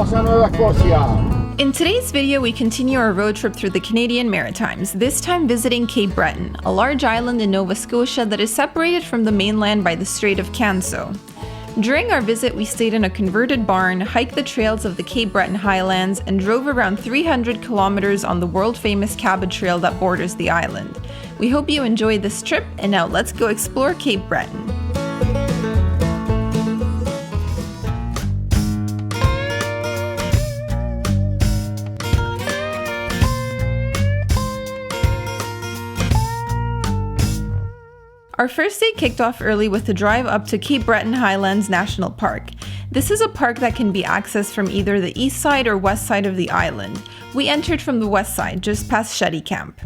Vamos a Nova Scotia. In today's video, we continue our road trip through the Canadian Maritimes, this time visiting Cape Breton, a large island in Nova Scotia that is separated from the mainland by the Strait of Canso. During our visit, we stayed in a converted barn, hiked the trails of the Cape Breton Highlands, and drove around 300 kilometers on the world-famous Cabot Trail that borders the island. We hope you enjoyed this trip, and now let's go explore Cape Breton. Our first day kicked off early with a drive up to Cape Breton Highlands National Park. This is a park that can be accessed from either the east side or west side of the island. We entered from the west side, just past Shetty Camp.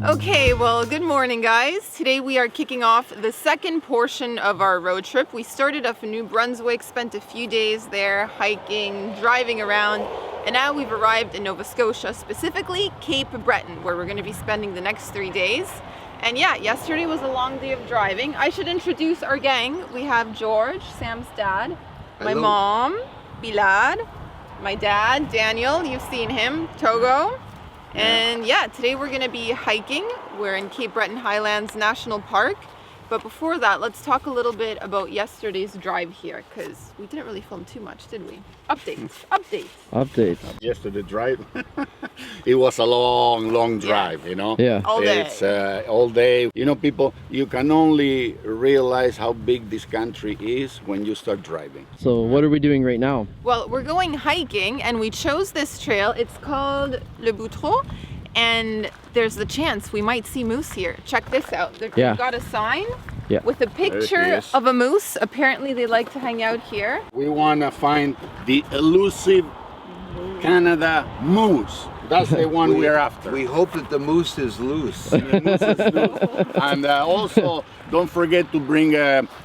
Okay, well, good morning, guys. Today we are kicking off the second portion of our road trip. We started up in New Brunswick, spent a few days there hiking, driving around, and now we've arrived in Nova Scotia, specifically Cape Breton, where we're going to be spending the next 3 days. And yeah, yesterday was a long day of driving. I should introduce our gang. We have George, Sam's dad, my mom, Bilad, my dad, Daniel, you've seen him, Togo. And yeah, today we're gonna be hiking. We're in Cape Breton Highlands National Park. But before that, let's talk a little bit about yesterday's drive here, because we didn't really film too much, did we? Updates. Yesterday drive, it was a long drive, you know? Yeah. All day. It's all day. You know, people, you can only realize how big this country is when you start driving. So what are we doing right now? Well, we're going hiking, and we chose this trail. It's called Le Buttereau, and there's the chance we might see moose here. Check this out. They've got a sign with a picture of a moose. Apparently they like to hang out here. We want to find the elusive Canada moose. That's the one we're after. We hope that the moose is loose. The moose is loose. And also, don't forget to bring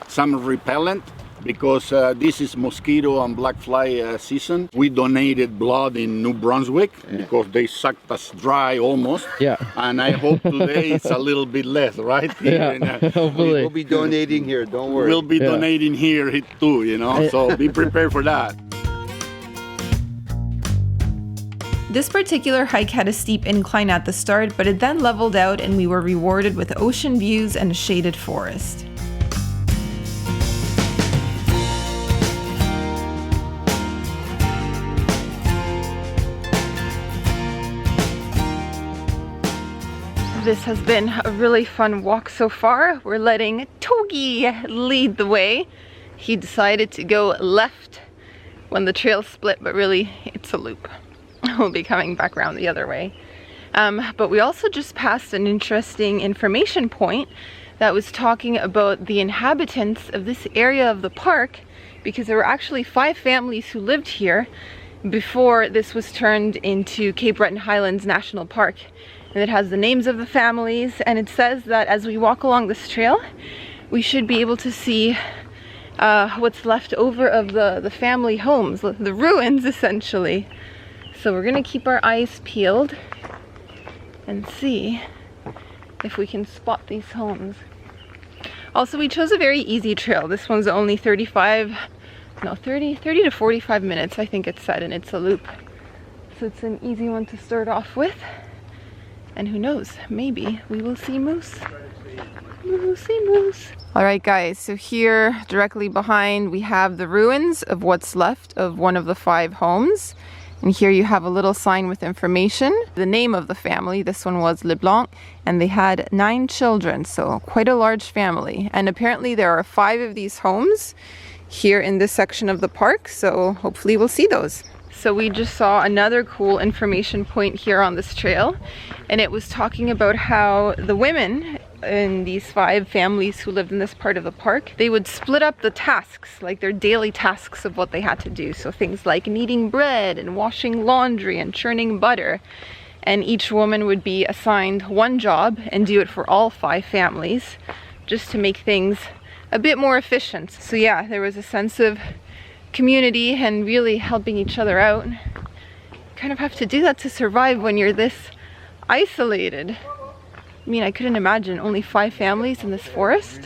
some repellent, because this is mosquito and black fly season. We donated blood in New Brunswick because they sucked us dry almost. Yeah. And I hope today it's a little bit less, right? Hopefully. We'll be donating here, don't worry. We'll be donating here too, you know, so be prepared for that. This particular hike had a steep incline at the start, but it then leveled out and we were rewarded with ocean views and a shaded forest. This has been a really fun walk so far. We're letting Togi lead the way. He decided to go left when the trail split, but really it's a loop. We'll be coming back around the other way. But we also just passed an interesting information point that was talking about the inhabitants of this area of the park, because there were actually 5 families who lived here before this was turned into Cape Breton Highlands National Park. And it has the names of the families, and it says that as we walk along this trail, we should be able to see what's left over of the family homes, the ruins essentially. So we're gonna keep our eyes peeled and see if we can spot these homes. Also, we chose a very easy trail. This one's only 30 to 45 minutes, I think it said, and it's a loop. So it's an easy one to start off with. And who knows, maybe we will see moose. We will see moose. All right, guys, so here directly behind we have the ruins of what's left of one of the 5 homes. And here you have a little sign with information. The name of the family, this one was LeBlanc, and they had 9 children, so quite a large family. And apparently there are 5 of these homes here in this section of the park, so hopefully we'll see those. So we just saw another cool information point here on this trail, and it was talking about how the women in these 5 families who lived in this part of the park, they would split up the tasks, like their daily tasks of what they had to do. So things like kneading bread and washing laundry and churning butter. And each woman would be assigned one job and do it for all 5 families, just to make things a bit more efficient. So yeah, there was a sense of community and really helping each other out. You kind of have to do that to survive when you're this isolated. I mean, I couldn't imagine only 5 families in this forest.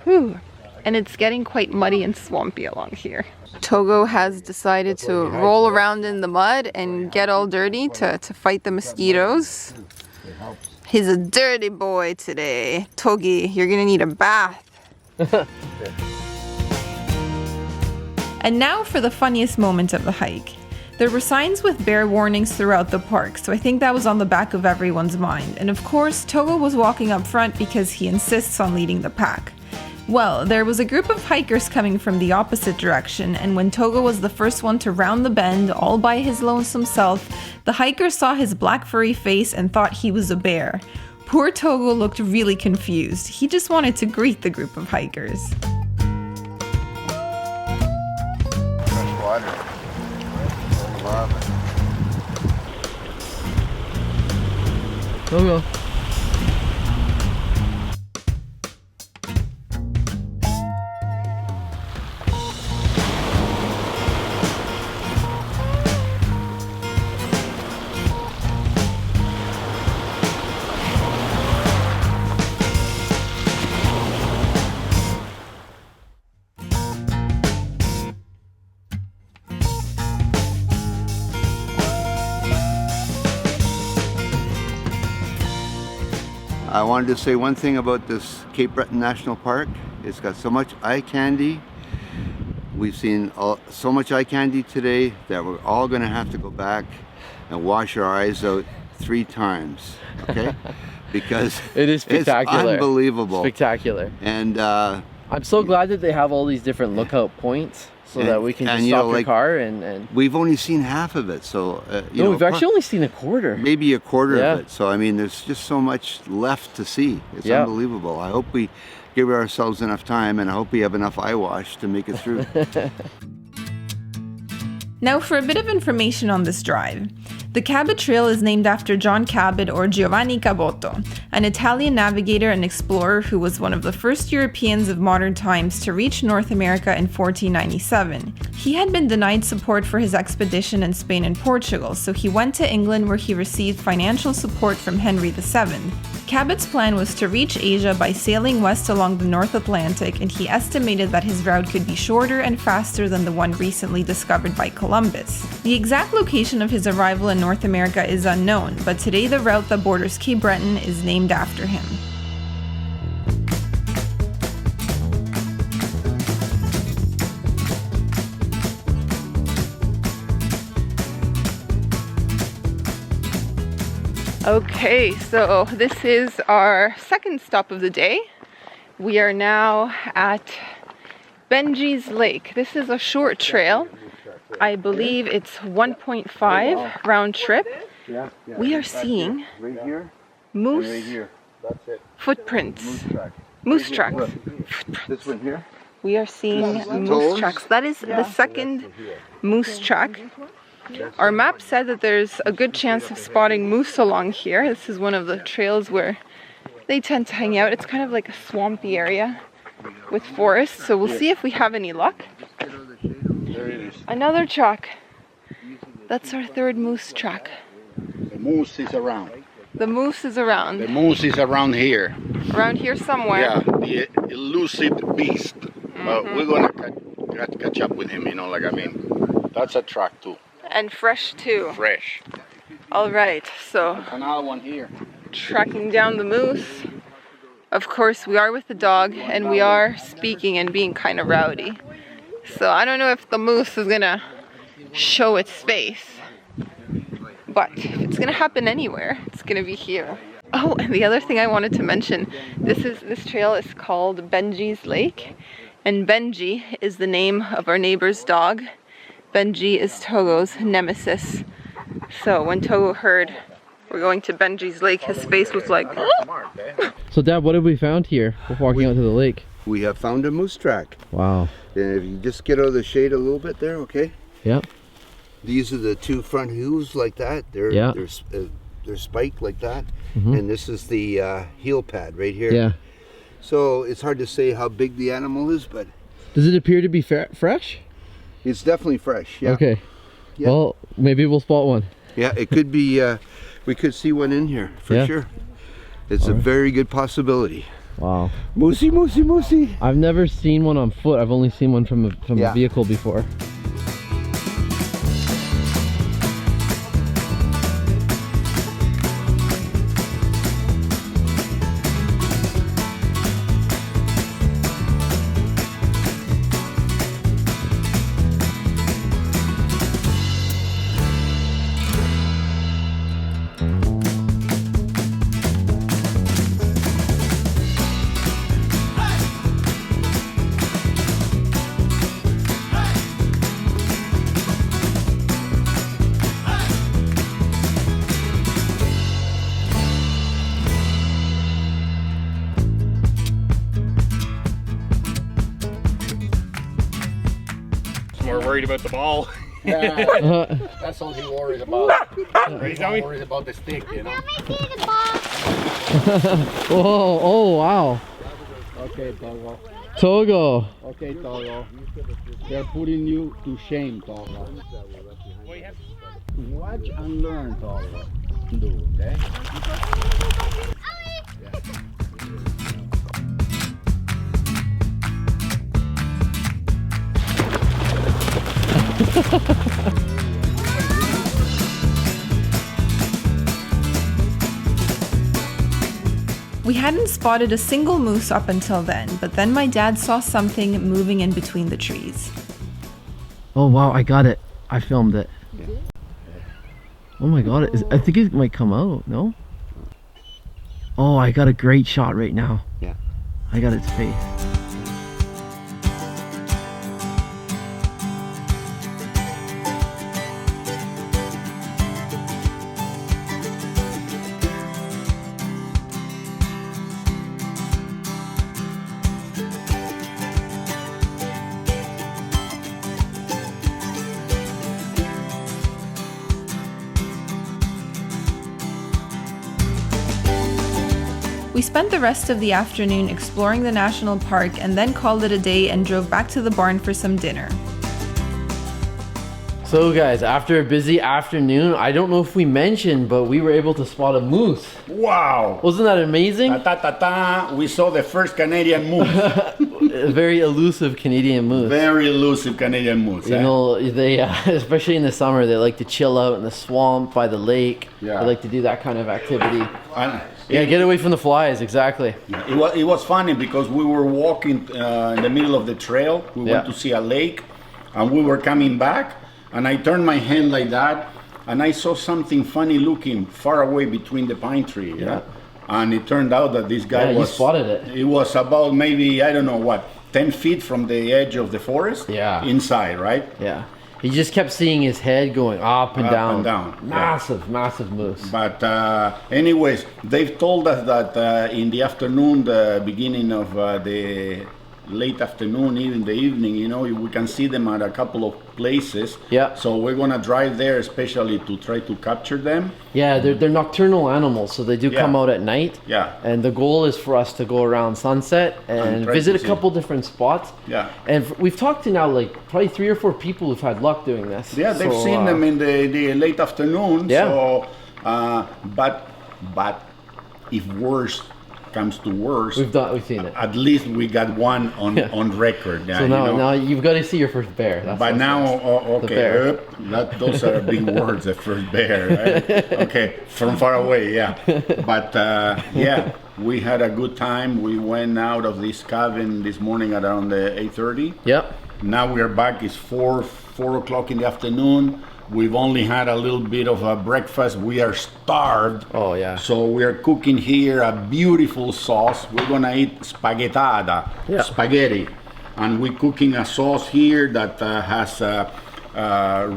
Whew. and it's getting quite muddy and swampy along here. Togo has decided to roll around in the mud and get all dirty to fight the mosquitoes. He's a dirty boy today. Togi, you're gonna need a bath. And now for the funniest moment of the hike. There were signs with bear warnings throughout the park, so I think that was on the back of everyone's mind. And of course, Togo was walking up front because he insists on leading the pack. Well, there was a group of hikers coming from the opposite direction, and when Togo was the first one to round the bend all by his lonesome self, the hikers saw his black furry face and thought he was a bear. Poor Togo looked really confused. He just wanted to greet the group of hikers. Fresh water. I love it. Togo. I wanted to say one thing about this Cape Breton National Park. It's got so much eye candy. We've seen so much eye candy today that we're all going to have to go back and wash our eyes out 3 times, okay? Because It is spectacular. It's unbelievable. Spectacular. And I'm so glad that they have all these different lookout points so that we can just stop your car and... we've only seen half of it, so No, we've actually only seen a quarter. maybe a quarter of it. So I mean, there's just so much left to see. It's unbelievable. I hope we give ourselves enough time, and I hope we have enough eye wash to make it through. Now for a bit of information on this drive. The Cabot Trail is named after John Cabot or Giovanni Caboto, an Italian navigator and explorer who was one of the first Europeans of modern times to reach North America in 1497. He had been denied support for his expedition in Spain and Portugal, so he went to England where he received financial support from Henry VII. Cabot's plan was to reach Asia by sailing west along the North Atlantic, and he estimated that his route could be shorter and faster than the one recently discovered by Columbus. The exact location of his arrival in North America is unknown, but today the route that borders Cape Breton is named after him. Okay, so this is our second stop of the day. We are now at Benji's Lake. This is a short trail. I believe it's 1.5 round trip. We are seeing moose footprints. Moose tracks. This one here? We are seeing moose tracks. That is the second moose track. Our map said that there's a good chance of spotting moose along here. This is one of the trails where they tend to hang out. It's kind of like a swampy area with forests, so we'll see if we have any luck. There it is. Another track. That's our third moose track. The moose is around. The moose is around. The moose is around here. Around here somewhere. Yeah, the elusive beast. We're gonna catch up with him, you know, like, I mean, that's a track too. And fresh too. Fresh. Alright, so Another one here. tracking down the moose. Of course, we are with the dog and we are speaking and being kind of rowdy. So I don't know if the moose is gonna show its face, but if it's gonna happen anywhere, it's gonna be here. Oh, and the other thing I wanted to mention, this trail is called Benji's Lake, and Benji is the name of our neighbor's dog. Benji is Togo's nemesis. So when Togo heard we're going to Benji's Lake, his face was like, oh! So Dad, what have we found here walking out to the lake? We have found a moose track. Wow. And if you just get out of the shade a little bit there, okay? Yep. These are the 2 front hooves like that. They're spiked like that. And this is the heel pad right here. Yeah. So it's hard to say how big the animal is, but Does it appear to be fresh? it's definitely fresh. Yeah. Okay. Yeah. Well, maybe we'll spot one. Yeah, it could be, we could see one in here for Yeah. sure. It's a very good possibility. Wow. Moosey, moosey, moosey. I've never seen one on foot. I've only seen one from a vehicle before. More worried about the ball. Yeah, that's all he worries about. He's not worried about the stick, you know. Whoa, oh wow. Okay, Togo. Togo. Okay, Togo. They're putting you to shame, Togo. Watch and learn, Togo. Do, okay? We hadn't spotted a single moose up until then, but then my dad saw something moving in between the trees. Oh wow, I got it. I filmed it. Oh my god, I think it might come out, no? Oh, I got a great shot right now. Yeah. I got its face. We spent the rest of the afternoon exploring the national park and then called it a day and drove back to the barn for some dinner. So guys, after a busy afternoon, I don't know if we mentioned, but we were able to spot a moose. Wow! Wasn't that amazing? Ta-ta-ta-ta, we saw the first Canadian moose. A very elusive Canadian moose. Very elusive Canadian moose. You know, they, especially in the summer, they like to chill out in the swamp by the lake. Yeah. They like to do that kind of activity. And Yeah, get away from the flies, exactly. it was funny because we were walking in the middle of the trail. We went to see a lake and we were coming back and I turned my hand like that and I saw something funny looking far away between the pine tree. Yeah. And it turned out that this guy Yeah, you spotted it. It was about maybe, I don't know what, 10 feet from the edge of the forest. Yeah. Inside, right? Yeah. He just kept seeing his head going up and down. Up and down. Massive, massive moose. But anyways, they've told us that in the afternoon, the beginning of the late afternoon, even the evening, you know, we can see them at a couple of places. Yeah. So we're gonna drive there especially to try to capture them. Yeah, they're nocturnal animals, so they do come Yeah. out at night. Yeah. And the goal is for us to go around sunset and try visit to a see. couple different spots. Yeah. And we've talked to now like probably 3 or 4 people who've had luck doing this. Yeah, they've So, seen them in the late afternoon. Yeah. So, but if worse comes to worse, we've seen it. at least we got one on record. Yeah, So now, you know? now you've got to see your first bear. That's But what's now, next. okay, bear. those are big words, the first bear, right? Okay, from far away, yeah. But yeah, we had a good time. We went out of this cabin this morning at around 8:30. Yep. Now we are back, it's 4 o'clock in the afternoon. We've only had a little bit of a breakfast. We are starved. Oh yeah. So we are cooking here a beautiful sauce. We're gonna eat spaghettada, spaghetti. And we're cooking a sauce here that has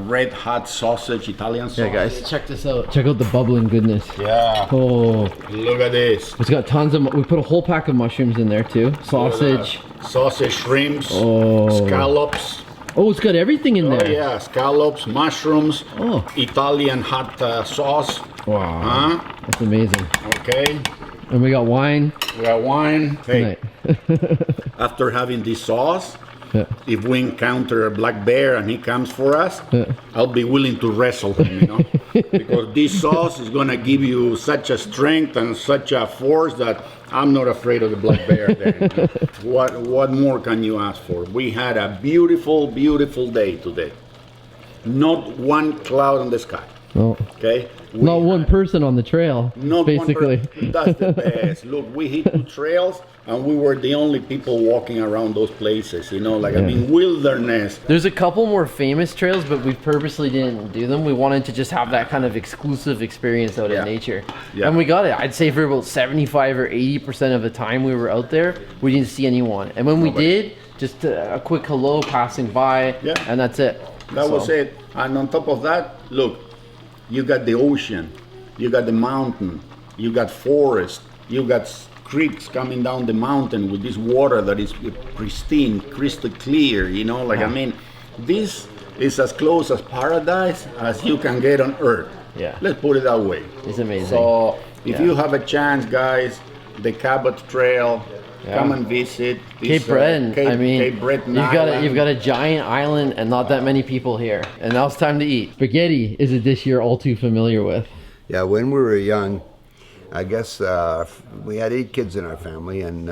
red hot sausage, Italian sauce. Yeah, guys, check this out. Check out the bubbling goodness. Yeah, Oh, look at this. it's got tons of. We put a whole pack of mushrooms in there too. Sausage. Sausage, shrimps, Oh. scallops. Oh, it's got everything in Oh there. yeah, scallops, mushrooms, Oh. Italian hot sauce. Wow. Huh? That's amazing. Okay, And we got wine. we got wine. Hey, Tonight. after having this sauce, if we encounter a black bear and he comes for us, I'll be willing to wrestle him, you know, because this sauce is gonna give you such a strength and such a force that I'm not afraid of the black bear then. What more can you ask for? We had a beautiful, beautiful day today. Not one cloud on the sky. No. Okay? Not one person on the trail, Not basically. That's the best. Look, we hit 2 trails and we were the only people walking around those places, you know, like, I mean, wilderness. There's a couple more famous trails, but we purposely didn't do them. We wanted to just have that kind of exclusive experience out in nature. Yeah. And we got it. I'd say for about 75 or 80% of the time we were out there, we didn't see anyone. And when we did, just a quick hello passing by, and that's it. That was it. And on top of that, look, you got the ocean, you got the mountain, you got forest, you got creeks coming down the mountain with this water that is pristine, crystal clear, you know, like, I mean, this is as close as paradise as you can get on earth. Yeah. Let's put it that way. It's amazing. So if you have a chance, guys, the Cabot Trail, come and visit. This, Cape Breton, Cape Breton you've got a giant island and not that many people here. And now it's time to eat. Spaghetti is a dish you're all too familiar with. Yeah, when we were young, I guess we had 8 kids in our family, and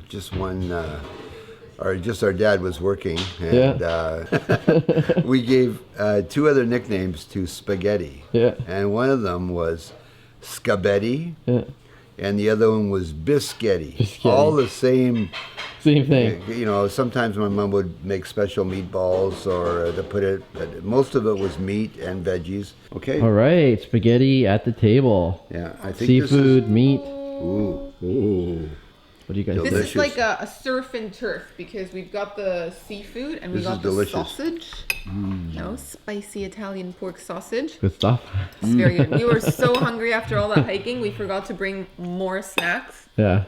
just one, our dad was working, and we gave 2 other nicknames to spaghetti. Yeah. And one of them was Scabetti. Yeah. And the other one was biscotti. All the same thing. You know, sometimes my mom would make special meatballs or to put it, but most of it was meat and veggies. Okay. All right, spaghetti at the table. Yeah, I think seafood, meat. Ooh. What do you guys This think? is like a surf and turf because we've got the seafood and we got the sausage. You know, spicy Italian pork sausage. Good stuff. It's very good. We were so hungry after all that hiking, we forgot to bring more snacks. Yeah.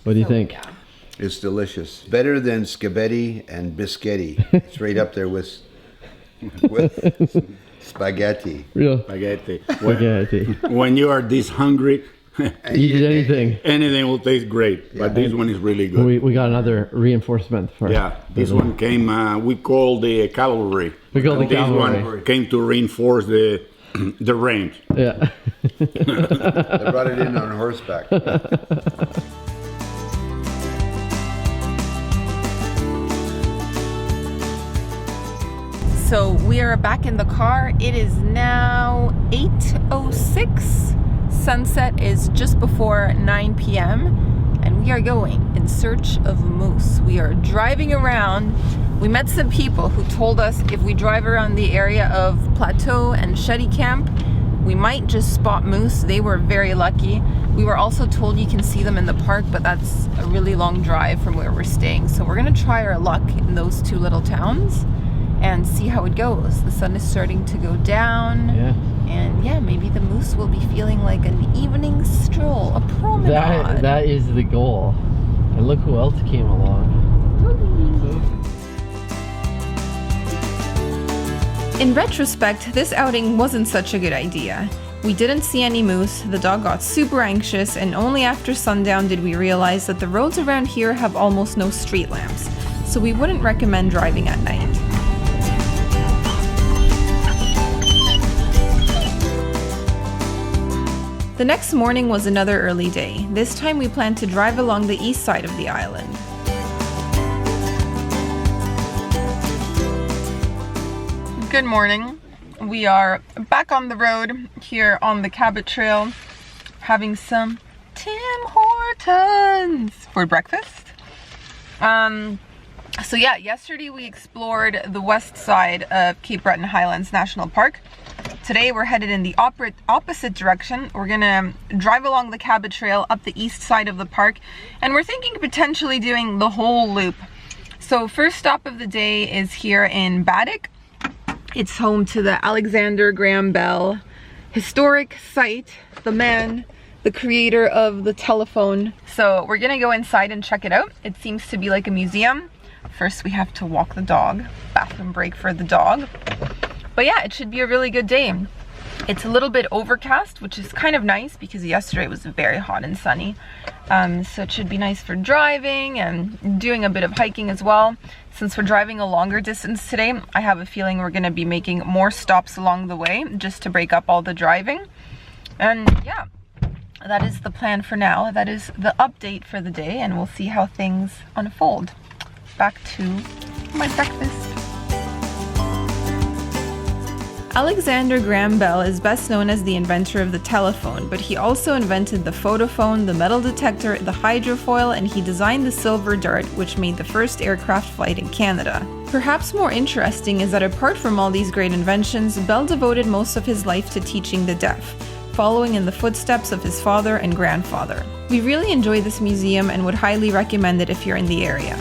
What do you think? Yeah. It's delicious. Better than scabetti and biscotti. It's right up there with spaghetti. Real Spaghetti. spaghetti. When you are this hungry, Eat anything. Anything will taste great, but this one is really good. We got another reinforcement for this one came, we call the cavalry. We call the cavalry. This one came to reinforce the range. Yeah. They brought it in on horseback. So we are back in the car. It is now 8:06. Sunset is just before 9 p.m. and we are going in search of moose. We are driving around. We met some people who told us if we drive around the area of Plateau and Shetty Camp, we might just spot moose. They were very lucky. We were also told you can see them in the park, but that's a really long drive from where we're staying. So we're gonna try our luck in those 2 little towns and see how it goes. The sun is starting to go down. Yeah. And yeah, maybe the moose will be feeling like an evening stroll, a promenade. That is the goal. And look who else came along. In retrospect, this outing wasn't such a good idea. We didn't see any moose, the dog got super anxious, and only after sundown did we realize that the roads around here have almost no street lamps, so we wouldn't recommend driving at night. The next morning was another early day. This time we planned to drive along the east side of the island. Good morning. We are back on the road here on the Cabot Trail having some Tim Hortons for breakfast. So yeah, yesterday we explored the west side of Cape Breton Highlands National Park. Today we're headed in the opposite direction. We're gonna drive along the Cabot Trail up the east side of the park, and we're thinking potentially doing the whole loop. So first stop of the day is here in Baddeck. It's home to the Alexander Graham Bell historic site, the man, the creator of the telephone. So we're gonna go inside and check it out. It seems to be like a museum. First we have to walk the dog, bathroom break for the dog. But yeah, it should be a really good day. It's a little bit overcast, which is kind of nice because yesterday it was very hot and sunny. So it should be nice for driving and doing a bit of hiking as well. Since we're driving a longer distance today, I have a feeling we're gonna be making more stops along the way just to break up all the driving. And yeah, that is the plan for now. That is the update for the day, and we'll see how things unfold. Back to my breakfast. Alexander Graham Bell is best known as the inventor of the telephone, but he also invented the photophone, the metal detector, the hydrofoil, and he designed the silver dart, which made the first aircraft flight in Canada. Perhaps more interesting is that apart from all these great inventions, Bell devoted most of his life to teaching the deaf, following in the footsteps of his father and grandfather. We really enjoy this museum and would highly recommend it if you're in the area.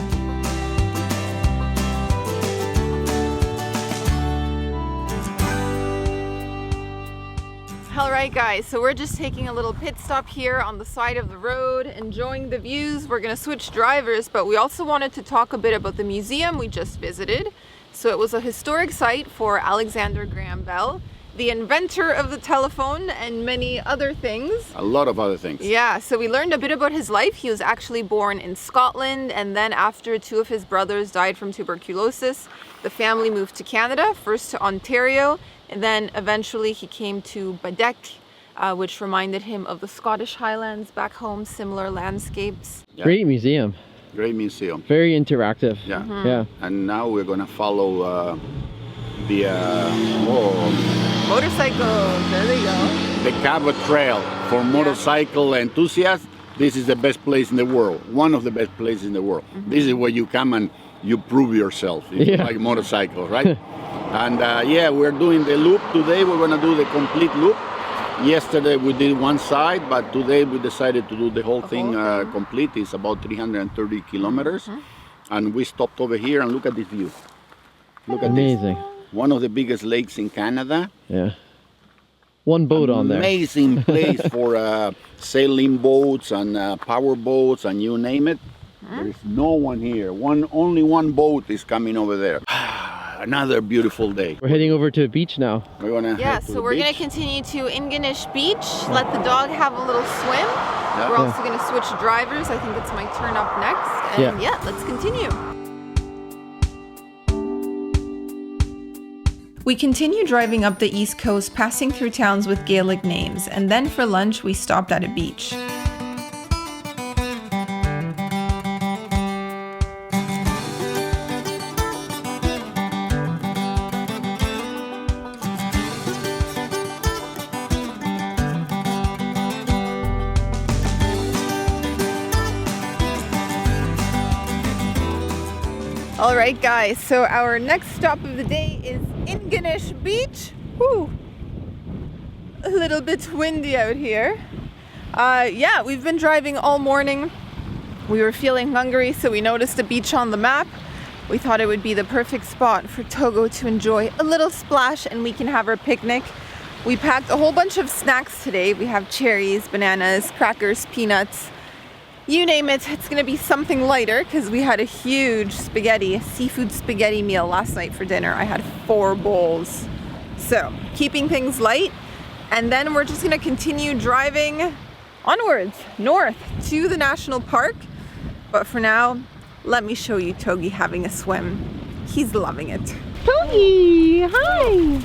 Alright guys, so we're just taking a little pit stop here on the side of the road, enjoying the views. We're gonna switch drivers, but we also wanted to talk a bit about the museum we just visited. So it was a historic site for Alexander Graham Bell, the inventor of the telephone and many other things. A lot of other things. Yeah, so we learned a bit about his life. He was actually born in Scotland, and then after 2 of his brothers died from tuberculosis, the family moved to Canada, first to Ontario, and then eventually he came to Quebec, which reminded him of the Scottish Highlands back home, similar landscapes. Yeah. Great museum. Great museum. Very interactive. Yeah. Yeah. And now we're gonna follow the Motorcycles, there they go. the Cabot Trail for motorcycle enthusiasts. This is the best place in the world. One of the best places in the world. This is where you come and you prove yourself if you like motorcycles, right? And yeah, we're doing the loop today. We're gonna do the complete loop. Yesterday we did one side, but today we decided to do the whole thing complete. It's about 330 kilometers. And we stopped over here and look at this view. Look at Amazing. this. One of the biggest lakes in Canada. Yeah. One boat on there. Amazing place for sailing boats and power boats and you name it. There is no one here. Only one boat is coming over there. Another beautiful day. We're heading over to a beach now. We're gonna Yeah, head to so the we're going to beach. continue to Ingonish Beach, let the dog have a little swim. We're also going to switch drivers. I think it's my turn up next. And yeah, let's continue. We continue driving up the east coast, passing through towns with Gaelic names, and then for lunch we stopped at a beach. All right, guys, so our next stop of the day is Ingonish Beach. Whew. A little bit windy out here. Yeah, we've been driving all morning. We were feeling hungry, so we noticed a beach on the map. We thought it would be the perfect spot for Togo to enjoy a little splash and we can have our picnic. We packed a whole bunch of snacks today. We have cherries, bananas, crackers, peanuts. You name it, it's gonna be something lighter because we had a huge seafood spaghetti meal last night for dinner. I had 4 bowls. So, keeping things light. And then we're just gonna continue driving onwards, north to the national park. But for now, let me show you Togi having a swim. He's loving it. Togi, hi!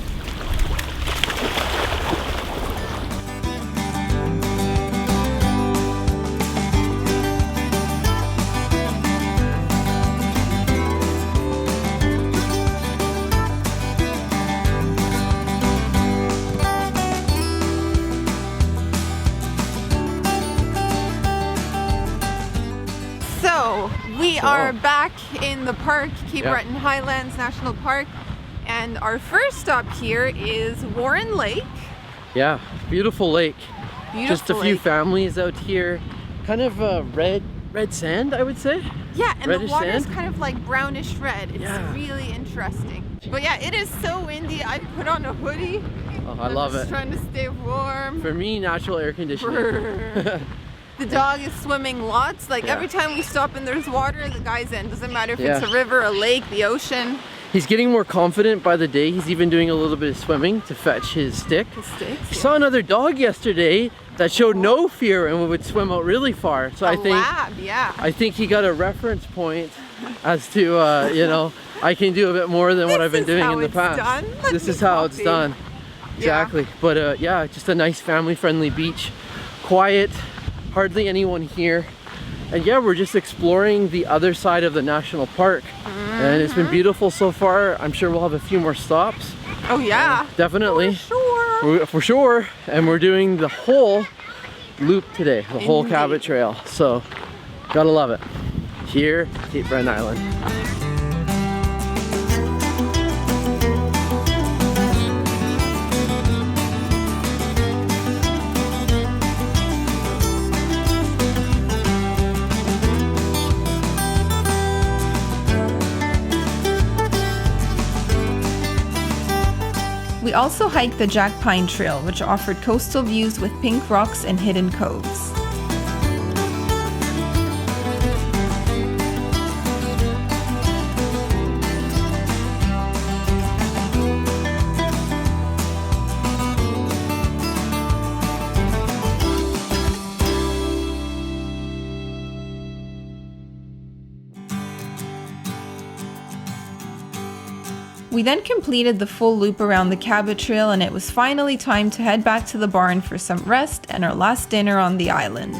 We are back in the park, Cape Breton Highlands National Park, and our first stop here is Warren Lake. Yeah, beautiful lake. Beautiful Just a few lake. families out here. Kind of red sand, I would say. Yeah, and Reddish the water is sand. kind of like brownish red. It's Yeah. really interesting. But yeah, it is so windy. I put on a hoodie. Oh, I love I'm just it. trying to stay warm. For me, natural air conditioning. The dog is swimming lots. Like every time we stop and there's water, the guy's in. Doesn't matter if it's a river, a lake, the ocean. He's getting more confident by the day. He's even doing a little bit of swimming to fetch his stick. I saw another dog yesterday that showed no fear and would swim out really far. So I think he got a reference point as to you know, I can do a bit more than what I've been doing in the past. This is how it's done. Exactly. But yeah, just a nice family-friendly beach. quiet, hardly anyone here. And yeah, we're just exploring the other side of the national park. And it's been beautiful so far. I'm sure we'll have a few more stops. Oh yeah. Definitely. For sure. For sure. And we're doing the whole loop today, the whole Cabot Trail. So, gotta love it. Here, Cape Breton Island. We also hiked the Jack Pine Trail, which offered coastal views with pink rocks and hidden coves. We then completed the full loop around the Cabot Trail, and it was finally time to head back to the barn for some rest and our last dinner on the island.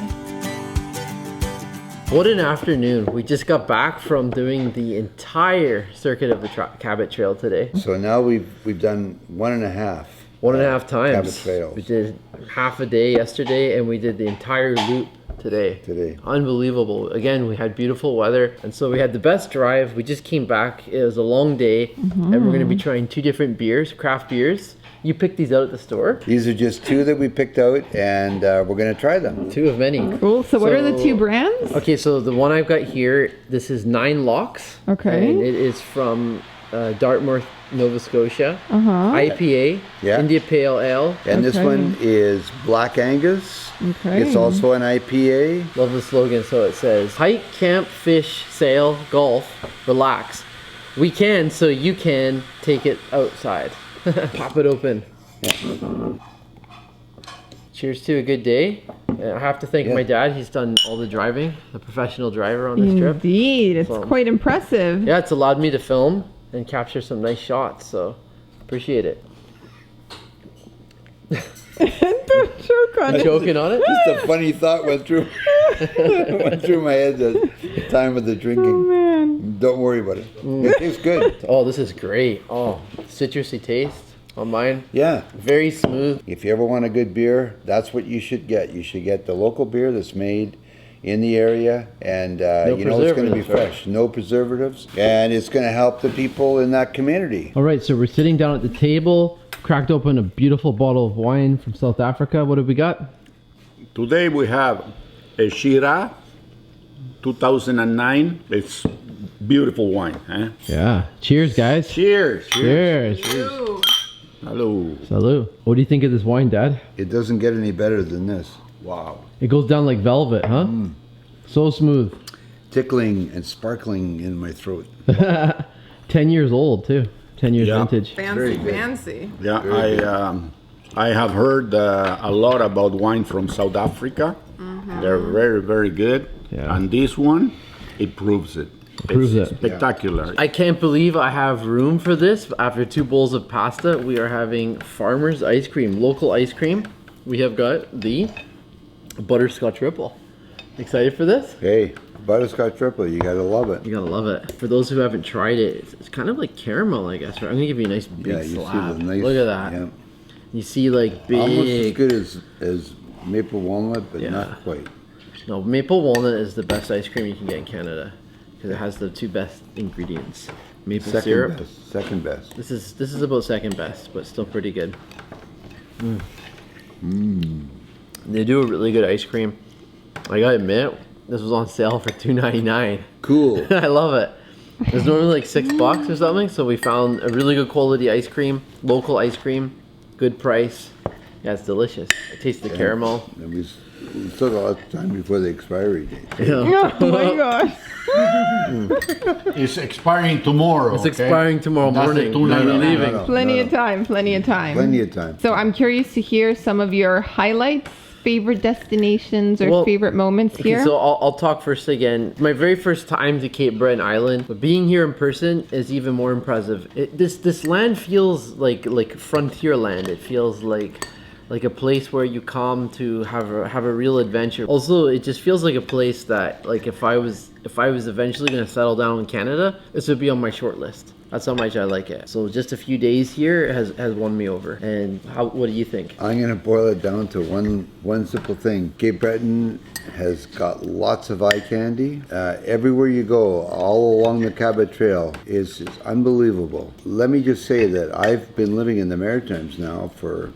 What an afternoon. We just got back from doing the entire circuit of the Cabot Trail today. So now we've done 1.5. 1.5 times. Cabot Trails. We did half a day yesterday and we did the entire loop today. Unbelievable. Again, we had beautiful weather and so we had the best drive. We just came back. It was a long day and we're going to be trying 2 different beers, craft beers. You picked these out at the store? These are just 2 that we picked out and we're going to try them. 2 of many. Cool. So what are the 2 brands? Okay, so the one I've got here, this is 9 Locks. Okay. And it is from Dartmouth, Nova Scotia. IPA, India Pale Ale. And this one is Black Angus. Okay. It's also an IPA. Love the slogan. So it says, hike, camp, fish, sail, golf, relax. We can, so you can take it outside. Pop it open. Cheers to a good day. I have to thank my dad. He's done all the driving, the professional driver on this trip. Indeed. It's quite impressive. Yeah, it's allowed me to film and capture some nice shots, so appreciate it. Don't choke on it. Joking on it? Just a funny thought went through my head the time of the drinking. Oh man. Don't worry about it. It tastes good. Oh, this is great. Oh, citrusy taste on mine. Yeah. Very smooth. If you ever want a good beer, that's what you should get. You should get the local beer that's made in the area, and you know it's going to be fresh. No preservatives, and it's going to help the people in that community. All right, so we're sitting down at the table, cracked open a beautiful bottle of wine from South Africa. What have we got? Today we have a Shira 2009. It's beautiful wine. Eh? Yeah. Cheers, guys. Cheers. Cheers. Hello. Salud. What do you think of this wine, Dad? It doesn't get any better than this. Wow. It goes down like velvet, huh? So smooth. Tickling and sparkling in my throat. 10 years old, too. 10 years vintage. Fancy. Yeah, I have heard a lot about wine from South Africa. They're very, very good. Yeah. And this one, it proves it. It's spectacular. I can't believe I have room for this. After 2 bowls of pasta, we are having farmer's ice cream, local ice cream. We have got the butterscotch ripple. Excited for this? Hey, butterscotch triple, you gotta love it. You gotta love it. For those who haven't tried it, it's kind of like caramel, I guess. Right? I'm gonna give you a nice big slab. Look at that. Yeah. You see like big... Almost as good as maple walnut, but not quite. No, maple walnut is the best ice cream you can get in Canada because it has the 2 best ingredients. Maple syrup. Second best. This is about second best, but still pretty good. They do a really good ice cream. I gotta admit, this was on sale for $2.99. Cool. I love it. It's normally like $6 or something, so we found a really good quality ice cream, local ice cream, good price. Yeah, it's delicious. I taste the caramel. And we still got a lot of time before the expiry date. Yeah. Oh my gosh. It's expiring tomorrow. It's expiring tomorrow morning. $2.99. Leaving. Plenty of time. Plenty of time. So I'm curious to hear some of your highlights, favorite destinations, or favorite moments here. Okay, so I'll talk first again. My very first time to Cape Breton Island, but being here in person is even more impressive. This land feels like frontier land. It feels like like a place where you come to have a real adventure. Also, it just feels like a place that, like, if I was eventually going to settle down in Canada, this would be on my short list. That's how much I like it. So just a few days here has won me over. And what do you think? I'm gonna boil it down to one simple thing. Cape Breton has got lots of eye candy. Everywhere you go, all along the Cabot Trail is unbelievable. Let me just say that I've been living in the Maritimes now for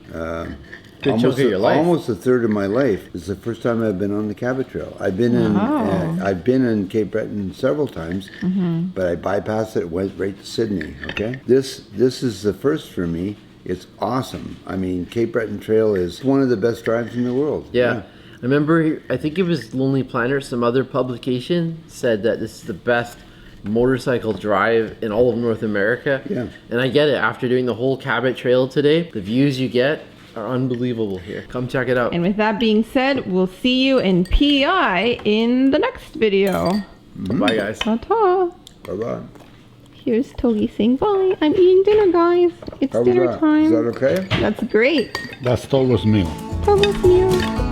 Good chunk of your life. Almost a third of my life. It's the first time I've been on the Cabot Trail. I've been in Cape Breton several times, but I bypassed it, went right to Sydney. Okay, this is the first for me. It's awesome. I mean, Cape Breton Trail is one of the best drives in the world. Yeah. I remember, I think it was Lonely Planner, some other publication said that this is the best motorcycle drive in all of North America. Yeah. And I get it. After doing the whole Cabot Trail today, the views you get are unbelievable here. Come check it out. And with that being said, we'll see you in PI in the next video. Bye, guys. Ta-ta. Bye-bye. Here's Togi saying bye. I'm eating dinner, guys. It's dinner time. Is that okay? That's great. That's Togo's meal. Togo's meal.